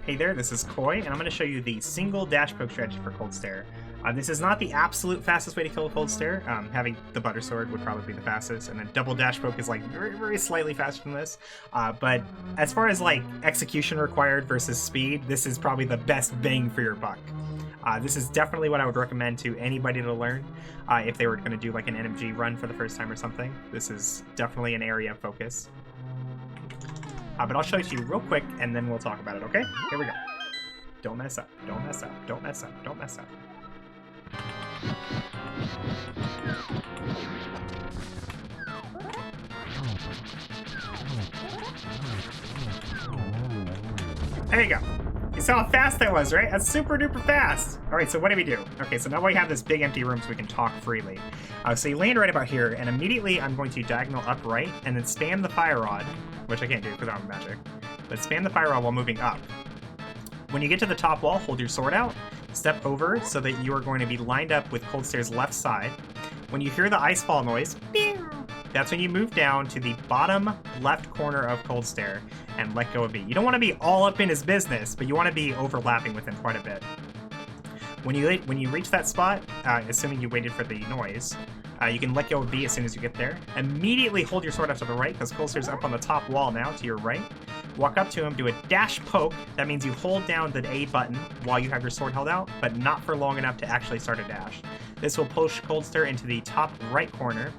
Hey there, this is Koi, and I'm going to show you the single Dashpoke strategy for Kholdstare. This is not the absolute fastest way to kill a Kholdstare. Having the Butter Sword would probably be the fastest, and then double Dashpoke is like very slightly faster than this. But as far as like execution required versus speed, this is probably the best bang for your buck. This is definitely what I would recommend to anybody to learn if they were going to do like an NMG run for the first time or something. This is definitely an area of focus. But I'll show it to you real quick, and then we'll talk about it, okay? Here we go. Don't mess up, don't mess up, don't mess up, don't mess up. There you go. You saw how fast that was, right? That's super duper fast. All right, so what do we do? Okay, so now we have this big empty room so we can talk freely. So you land right about here, and immediately I'm going to diagonal upright and then spam the fire rod, which I can't do because I don't have magic, but spam the fire rod while moving up. When you get to the top wall, hold your sword out, step over so that you are going to be lined up with Kholdstare's left side. When you hear the ice fall noise, that's when you move down to the bottom left corner of Kholdstare and let go of B. You don't want to be all up in his business, but you want to be overlapping with him quite a bit. When you reach that spot, assuming you waited for the noise, you can let go of B as soon as you get there. Immediately hold your sword up to the right, because Kholdstare's up on the top wall now, to your right. Walk up to him, do a dash poke. That means you hold down the A button while you have your sword held out, but not for long enough to actually start a dash. This will push Kholdstare into the top right corner.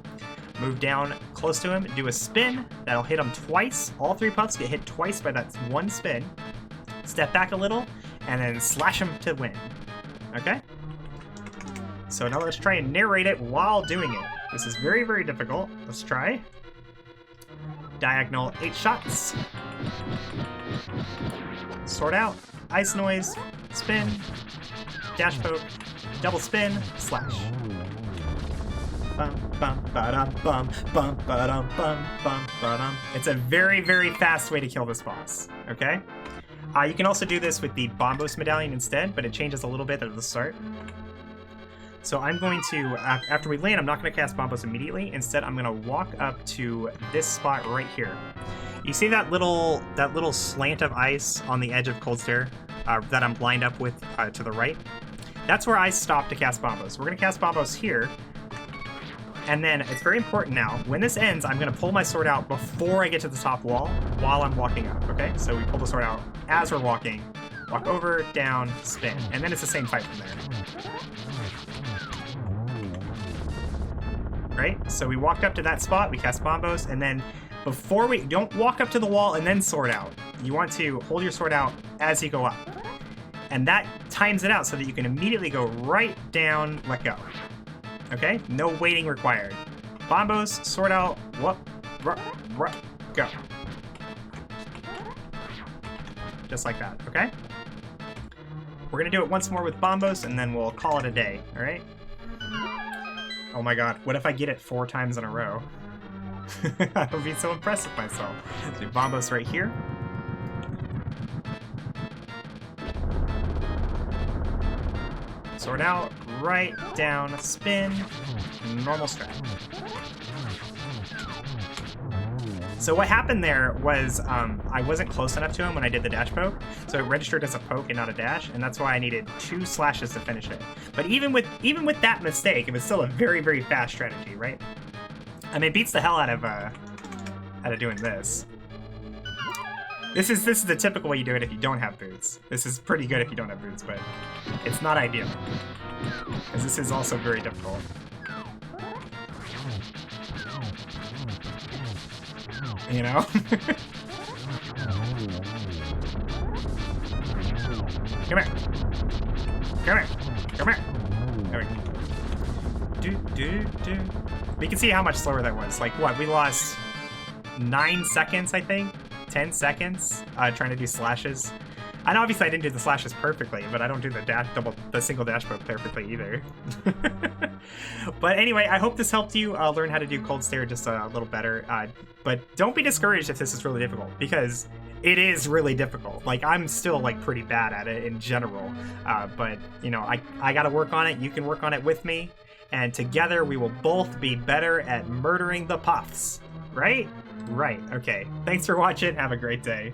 Move down close to him, do a spin. That'll hit him twice. All three puffs get hit twice by that one spin. Step back a little, and then slash him to win. Okay? So now let's try and narrate it while doing it. This is very difficult. Let's try. Diagonal 8 shots. Sword out. Ice noise. Spin. Dash poke. Double spin. Slash. Bum, bum, ba-dum, bum, bum, ba-dum, bum, bum, ba-dum. It's a very fast way to kill this boss. Okay? You can also do this with the Bombos medallion instead, but it changes a little bit at the start. So I'm going to, after we land, I'm not going to cast Bombos immediately. Instead, I'm going to walk up to this spot right here. You see that little slant of ice on the edge of Kholdstare that I'm lined up with to the right? That's where I stop to cast Bombos. We're going to cast Bombos here. And then it's very important now, when this ends, I'm going to pull my sword out before I get to the top wall while I'm walking up, okay? So we pull the sword out as we're walking. Walk over, down, spin. And then it's the same fight from there. Right? So we walked up to that spot, we cast Bombos, and then don't walk up to the wall and then sword out. You want to hold your sword out as you go up. And that times it out so that you can immediately go right down, let go. Okay? No waiting required. Bombos, sword out, whoop, go. Just like that, okay? We're gonna do it once more with Bombos, and then we'll call it a day, alright? Oh my god, what if I get it 4 times in a row? I would be so impressed with myself. So do Bombos right here. Sword out, right, down, spin, normal strat. So what happened there was I wasn't close enough to him when I did the dash poke, so it registered as a poke and not a dash, and that's why I needed 2 slashes to finish it. But even with that mistake, it was still a very fast strategy, right? I mean, it beats the hell out of doing this. This is the typical way you do it if you don't have boots. This is pretty good if you don't have boots, but it's not ideal, because this is also very difficult. You know? Come here. Come here. Come here. There we go. We can see how much slower that was. Like, what? We lost 9 seconds, I think? 10 seconds trying to do slashes. And obviously I didn't do the slashes perfectly, but I don't do the single dash poke perfectly either. But anyway, I hope this helped you learn how to do Kholdstare just a little better. But don't be discouraged if this is really difficult, because it is really difficult. Like, I'm still like pretty bad at it in general. But you know, I gotta work on it. You can work on it with me, and together we will both be better at murdering the puffs. Right? Right. Okay. Thanks for watching. Have a great day.